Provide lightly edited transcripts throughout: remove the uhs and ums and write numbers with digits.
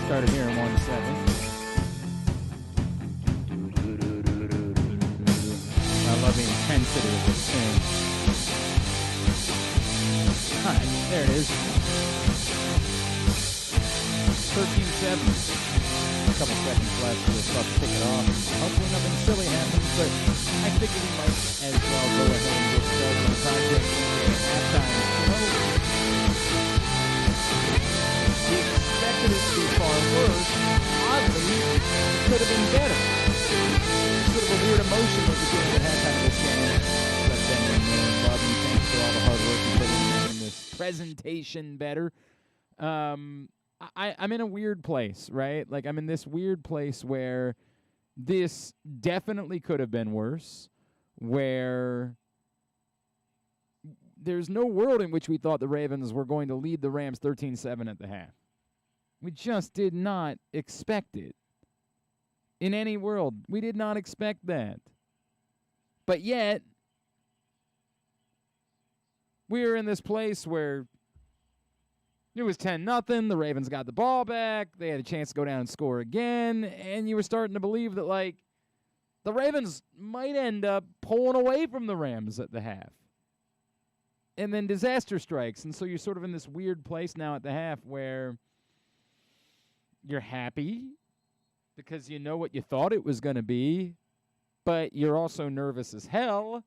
Started here in 1-7. I love the intensity of this thing. Alright, there it is. 13-7. A couple seconds left for this stuff to kick it off. Hopefully nothing silly happens, but I figured we might as well go ahead and get started on the project at halftime. We expected it to be far worse. Oddly, it could have been better. Sort of a weird emotion that we getting at halftime of this game. But then, Bob, and thanks for all the hard work you put in making this presentation better. I'm in a weird place, right? Like, I'm in this weird place where this definitely could have been worse, where there's no world in which we thought the Ravens were going to lead the Rams 13-7 at the half. We just did not expect it. In any world, we did not expect that. But yet, we were in this place where it was 10-0. The Ravens got the ball back. They had a chance to go down and score again. And you were starting to believe that, like, the Ravens might end up pulling away from the Rams at the half. And then disaster strikes. And so you're sort of in this weird place now at the half where you're happy because you know what you thought it was going to be, but you're also nervous as hell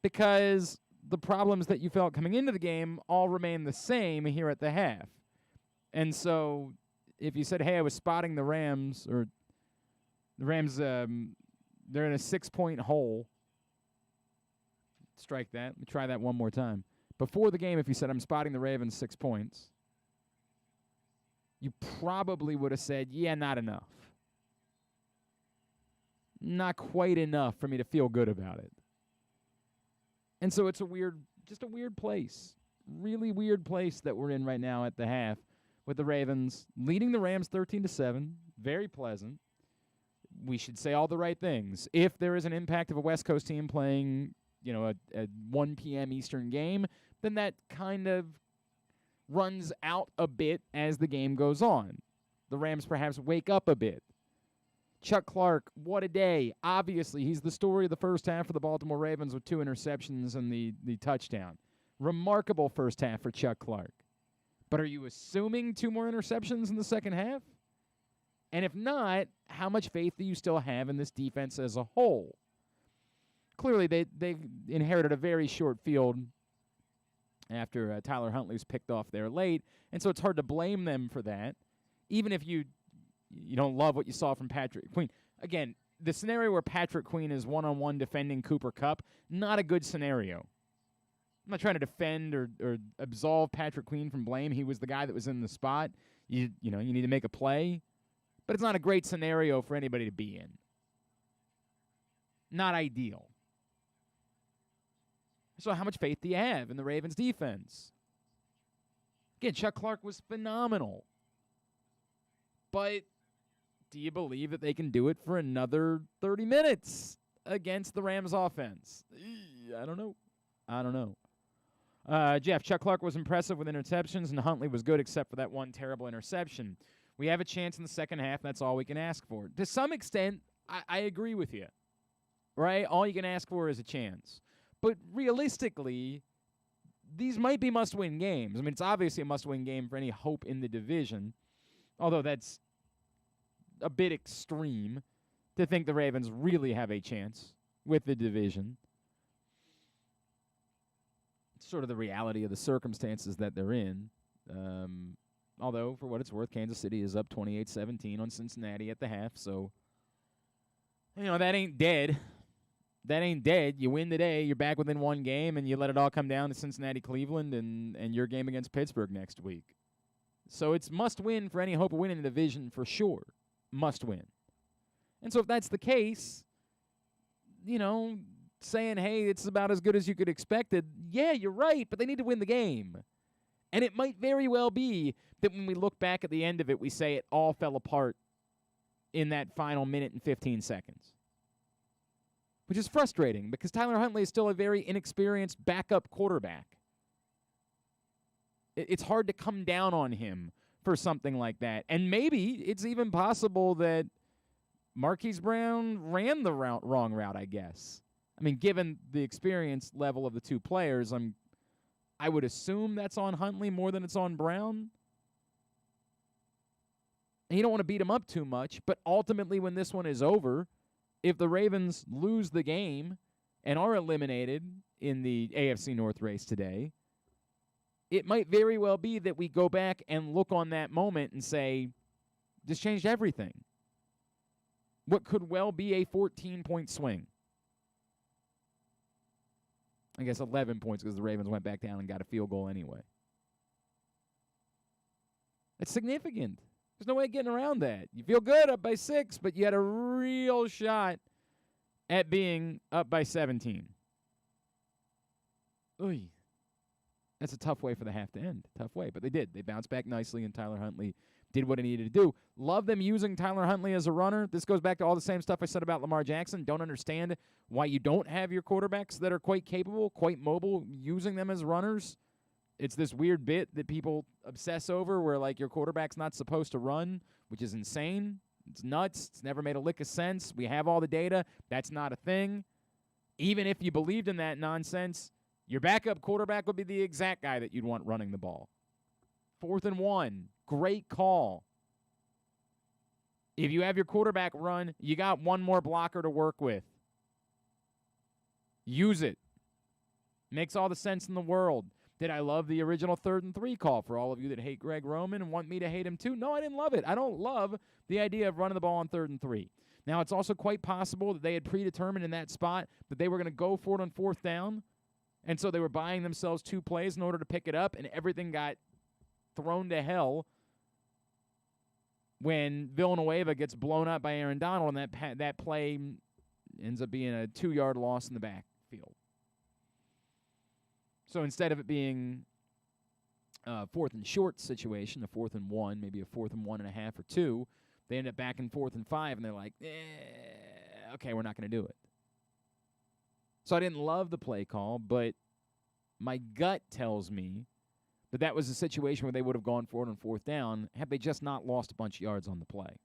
because the problems that you felt coming into the game all remain the same here at the half. And so if you said, hey, I was spotting the Rams, or the Rams, they're in a 6-point hole. Strike that. Let me try that one more time. Before the game, if you said, I'm spotting the Ravens 6 points, you probably would have said, yeah, not enough. Not quite enough for me to feel good about it. And so it's just a weird place. Really weird place that we're in right now at the half with the Ravens leading the Rams 13-7. Very pleasant. We should say all the right things. If there is an impact of a West Coast team playing, a 1 p.m. Eastern game, then that kind of runs out a bit as the game goes on. The Rams perhaps wake up a bit. Chuck Clark, what a day. Obviously, he's the story of the first half for the Baltimore Ravens with 2 interceptions and the touchdown. Remarkable first half for Chuck Clark. But are you assuming 2 more interceptions in the second half? And if not, how much faith do you still have in this defense as a whole? Clearly, they inherited a very short field after Tyler Huntley was picked off there late, and so it's hard to blame them for that, even if you don't love what you saw from Patrick Queen. Again, the scenario where Patrick Queen is one-on-one defending Cooper Kupp, not a good scenario. I'm not trying to defend or absolve Patrick Queen from blame. He was the guy that was in the spot. You need to make a play. But it's not a great scenario for anybody to be in. Not ideal. So how much faith do you have in the Ravens defense? Again, Chuck Clark was phenomenal. But do you believe that they can do it for another 30 minutes against the Rams offense? I don't know. Jeff, Chuck Clark was impressive with interceptions, and Huntley was good except for that one terrible interception. We have a chance in the second half. That's all we can ask for. To some extent, I agree with you, right? All you can ask for is a chance. But realistically, these might be must-win games. I mean, it's obviously a must-win game for any hope in the division, although that's a bit extreme to think the Ravens really have a chance with the division. It's sort of the reality of the circumstances that they're in. Although, for what it's worth, Kansas City is up 28-17 on Cincinnati at the half, so, that ain't dead. That ain't dead. You win today, you're back within 1 game, and you let it all come down to Cincinnati-Cleveland and your game against Pittsburgh next week. So it's must-win for any hope of winning the division for sure. Must win. And so if that's the case, saying, hey, it's about as good as you could expect it, yeah, you're right, but they need to win the game. And it might very well be that when we look back at the end of it, we say it all fell apart in that final minute and 15 seconds. Which is frustrating because Tyler Huntley is still a very inexperienced backup quarterback. It's hard to come down on him for something like that. And maybe it's even possible that Marquise Brown ran the wrong route, I guess. I mean, given the experience level of the two players, I would assume that's on Huntley more than it's on Brown. And you don't want to beat him up too much, but ultimately when this one is over, if the Ravens lose the game and are eliminated in the AFC North race today, it might very well be that we go back and look on that moment and say, this changed everything. What could well be a 14-point swing. I guess 11 points because the Ravens went back down and got a field goal anyway. It's significant. There's no way of getting around that. You feel good up by 6, but you had a real shot at being up by 17. Oy. That's a tough way for the half to end. Tough way, but they did. They bounced back nicely, and Tyler Huntley did what he needed to do. Love them using Tyler Huntley as a runner. This goes back to all the same stuff I said about Lamar Jackson. Don't understand why you don't have your quarterbacks that are quite capable, quite mobile, using them as runners. It's this weird bit that people obsess over where, like, your quarterback's not supposed to run, which is insane. It's nuts. It's never made a lick of sense. We have all the data. That's not a thing. Even if you believed in that nonsense, your backup quarterback would be the exact guy that you'd want running the ball. 4th and 1. Great call. If you have your quarterback run, you got one more blocker to work with. Use it. Makes all the sense in the world. Did I love the original 3rd and 3 call for all of you that hate Greg Roman and want me to hate him too? No, I didn't love it. I don't love the idea of running the ball on 3rd and 3. Now, it's also quite possible that they had predetermined in that spot that they were going to go for it on 4th down, and so they were buying themselves 2 plays in order to pick it up, and everything got thrown to hell when Villanueva gets blown up by Aaron Donald, and that play ends up being a 2-yard loss in the backfield. So instead of it being a 4th and short situation, a 4th and 1, maybe a 4th and 1.5 or 2, they end up back in 4th and 5, and they're like, okay, we're not going to do it. So I didn't love the play call, but my gut tells me that that was a situation where they would have gone for it on 4th down had they just not lost a bunch of yards on the play.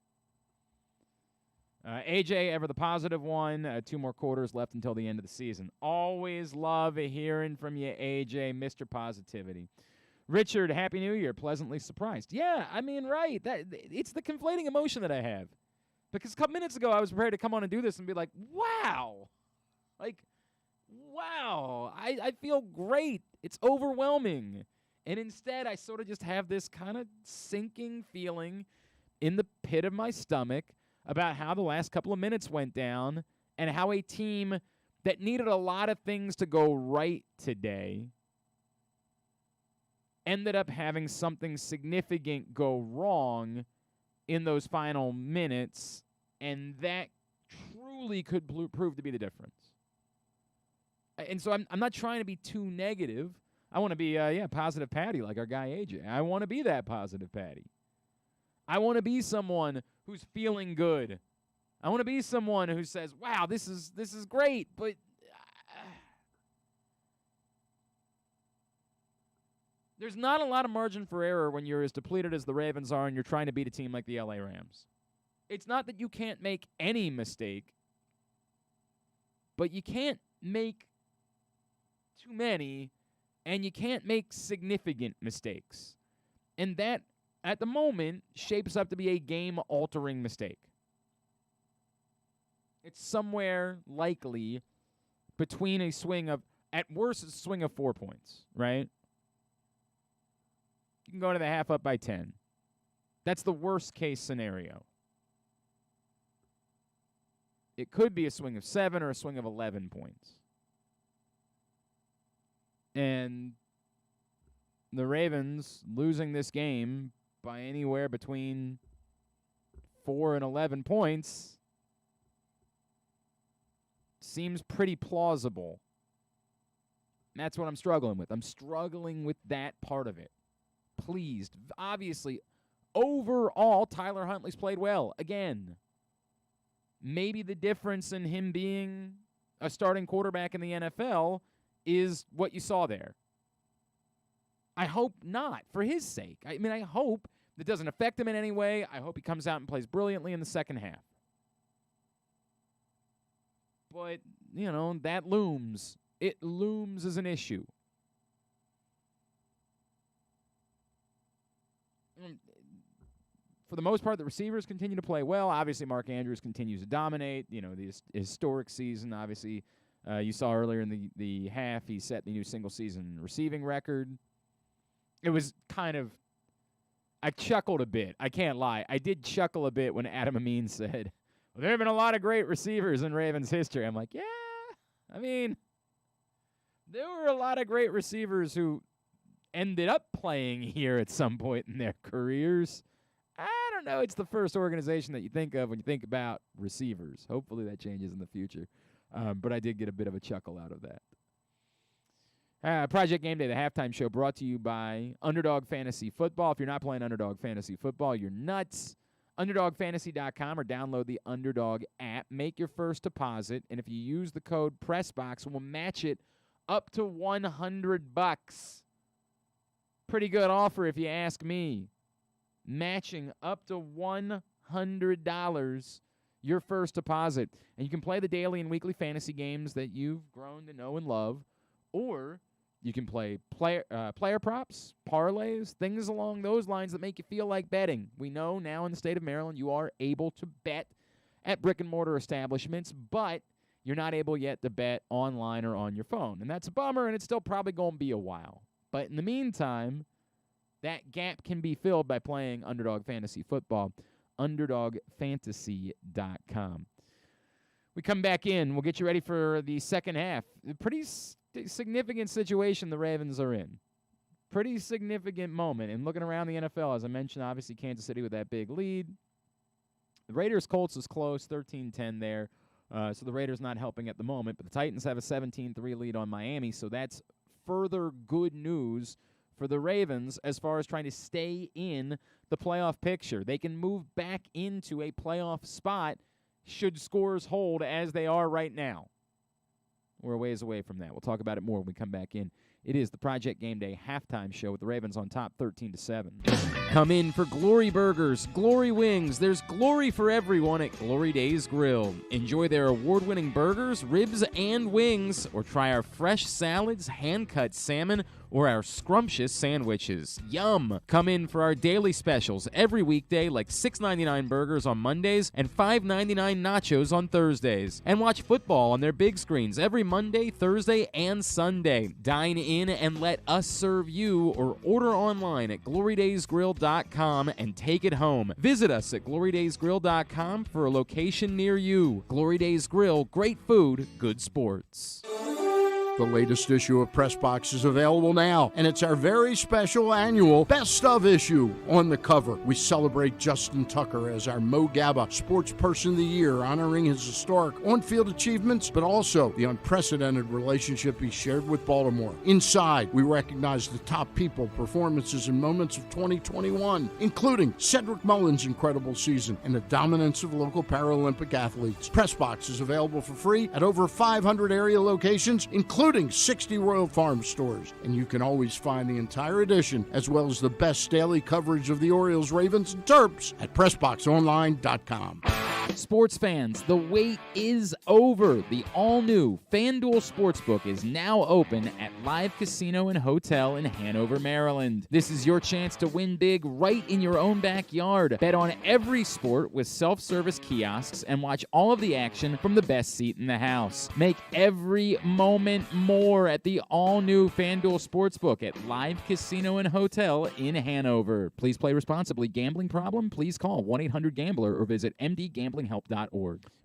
AJ, ever the positive one. 2 more quarters left until the end of the season. Always love hearing from you, AJ, Mr. Positivity. Richard, Happy New Year. Pleasantly surprised. Yeah, I mean, right. It's the conflating emotion that I have. Because a couple minutes ago, I was prepared to come on and do this and be like, wow. Like, wow. I feel great. It's overwhelming. And instead, I sort of just have this kind of sinking feeling in the pit of my stomach about how the last couple of minutes went down and how a team that needed a lot of things to go right today ended up having something significant go wrong in those final minutes, and that truly could prove to be the difference. And so I'm not trying to be too negative. I want to be, positive Patty like our guy AJ. I want to be that positive Patty. I want to be someone who's feeling good. I want to be someone who says, wow, this is great, but there's not a lot of margin for error when you're as depleted as the Ravens are and you're trying to beat a team like the LA Rams. It's not that you can't make any mistake, but you can't make too many, and you can't make significant mistakes. And that, at the moment, shapes up to be a game-altering mistake. It's somewhere likely between a swing of, at worst, a swing of 4 points, right? You can go to the half up by 10. That's the worst-case scenario. It could be a swing of 7 or a swing of 11 points. And the Ravens losing this game by anywhere between 4 and 11 points seems pretty plausible. And that's what I'm struggling with. I'm struggling with that part of it. Pleased. Obviously, overall, Tyler Huntley's played well. Again, maybe the difference in him being a starting quarterback in the NFL is what you saw there. I hope not, for his sake. I mean, I hope that doesn't affect him in any way. I hope he comes out and plays brilliantly in the second half. But, that looms. It looms as an issue. For the most part, the receivers continue to play well. Obviously, Mark Andrews continues to dominate. The historic season, obviously, you saw earlier in the half, he set the new single-season receiving record. It was kind of, I chuckled a bit. I can't lie. I did chuckle a bit when Adam Amin said, well, there have been a lot of great receivers in Ravens history. I'm like, yeah, I mean, there were a lot of great receivers who ended up playing here at some point in their careers. I don't know. It's the first organization that you think of when you think about receivers. Hopefully that changes in the future. But I did get a bit of a chuckle out of that. Project Game Day, the halftime show, brought to you by Underdog Fantasy Football. If you're not playing Underdog Fantasy Football, you're nuts. UnderdogFantasy.com or download the Underdog app. Make your first deposit, and if you use the code PRESSBOX, we'll match it up to $100. Pretty good offer if you ask me. Matching up to $100 your first deposit. And you can play the daily and weekly fantasy games that you've grown to know and love, or you can play player props, parlays, things along those lines that make you feel like betting. We know now in the state of Maryland you are able to bet at brick-and-mortar establishments, but you're not able yet to bet online or on your phone. And that's a bummer, and it's still probably going to be a while. But in the meantime, that gap can be filled by playing Underdog Fantasy Football, UnderdogFantasy.com. We come back in. We'll get you ready for the second half. A pretty significant situation the Ravens are in. Pretty significant moment. And looking around the NFL, as I mentioned, obviously Kansas City with that big lead. The Raiders-Colts is close, 13-10 there. So the Raiders not helping at the moment. But the Titans have a 17-3 lead on Miami, so that's further good news for the Ravens as far as trying to stay in the playoff picture. They can move back into a playoff spot should scores hold as they are right now. We're a ways away from that. We'll talk about it more when we come back in. It is the Project Game Day halftime show with the Ravens on top 13-7. Come in for Glory Burgers, Glory Wings. There's glory for everyone at Glory Days Grill. Enjoy their award-winning burgers, ribs, and wings, or try our fresh salads, hand-cut salmon, or our scrumptious sandwiches. Yum! Come in for our daily specials every weekday, like $6.99 burgers on Mondays and $5.99 nachos on Thursdays. And watch football on their big screens every Monday, Thursday, and Sunday. Dine in and let us serve you, or order online at glorydaysgrill.com and take it home. Visit us at glorydaysgrill.com for a location near you. Glory Days Grill, great food, good sports. The latest issue of Press Box is available now, and it's our very special annual Best Of issue. On the cover, we celebrate Justin Tucker as our Mo Gabba Sports Person of the Year, honoring his historic on-field achievements, but also the unprecedented relationship he shared with Baltimore. Inside, we recognize the top people, performances, and moments of 2021, including Cedric Mullins' incredible season and the dominance of local Paralympic athletes. Press Box is available for free at over 500 area locations, including 60 Royal Farm stores. And you can always find the entire edition, as well as the best daily coverage of the Orioles, Ravens, and Terps at PressBoxOnline.com. Sports fans, the wait is over. The all-new FanDuel Sportsbook is now open at Live Casino and Hotel in Hanover, Maryland. This is your chance to win big right in your own backyard. Bet on every sport with self-service kiosks and watch all of the action from the best seat in the house. Make every moment more at the all-new FanDuel Sportsbook at Live Casino and Hotel in Hanover. Please play responsibly. Gambling problem? Please call 1-800-GAMBLER or visit mdgamblinghelp.org.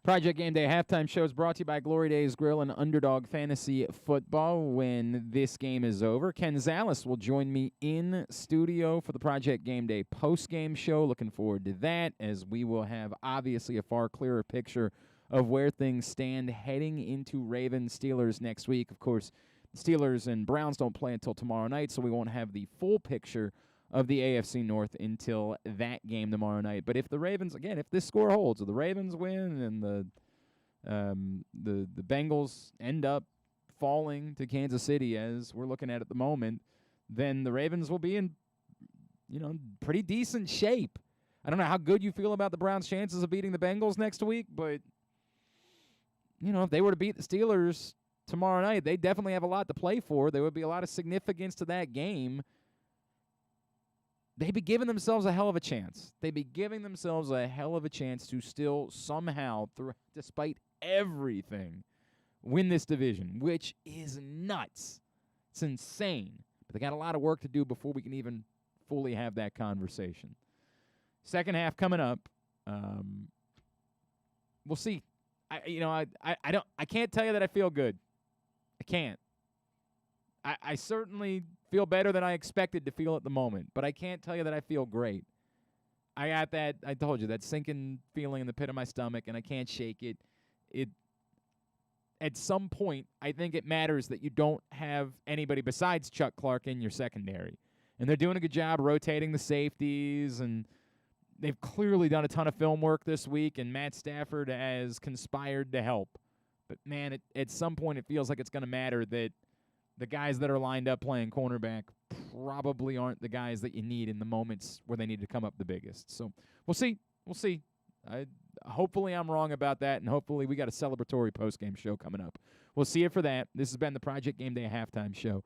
Project Game Day halftime show is brought to you by Glory Days Grill and Underdog Fantasy Football. When this game is over, Ken Zales will join me in studio for the Project Game Day post-game show. Looking forward to that, as we will have obviously a far clearer picture of where things stand heading into Ravens-Steelers next week. Of course, Steelers and Browns don't play until tomorrow night, so we won't have the full picture of the AFC North until that game tomorrow night. But if the Ravens, again, if this score holds, if the Ravens win and the Bengals end up falling to Kansas City, as we're looking at the moment, then the Ravens will be in pretty decent shape. I don't know how good you feel about the Browns' chances of beating the Bengals next week, but, if they were to beat the Steelers tomorrow night, they definitely have a lot to play for. There would be a lot of significance to that game. They'd be giving themselves a hell of a chance. They'd be giving themselves a hell of a chance to still somehow, despite everything, win this division, which is nuts. It's insane. But they got a lot of work to do before we can even fully have that conversation. Second half coming up. We'll see. I can't tell you that I feel good. I can't. I certainly feel better than I expected to feel at the moment, but I can't tell you that I feel great. I got that, I told you, that sinking feeling in the pit of my stomach, and I can't shake it. At some point, I think it matters that you don't have anybody besides Chuck Clark in your secondary. And they're doing a good job rotating the safeties, and they've clearly done a ton of film work this week, and Matt Stafford has conspired to help. But, man, at some point it feels like it's going to matter that the guys that are lined up playing cornerback probably aren't the guys that you need in the moments where they need to come up the biggest. So we'll see. We'll see. Hopefully I'm wrong about that, and hopefully we got a celebratory postgame show coming up. We'll see you for that. This has been the Project Game Day halftime show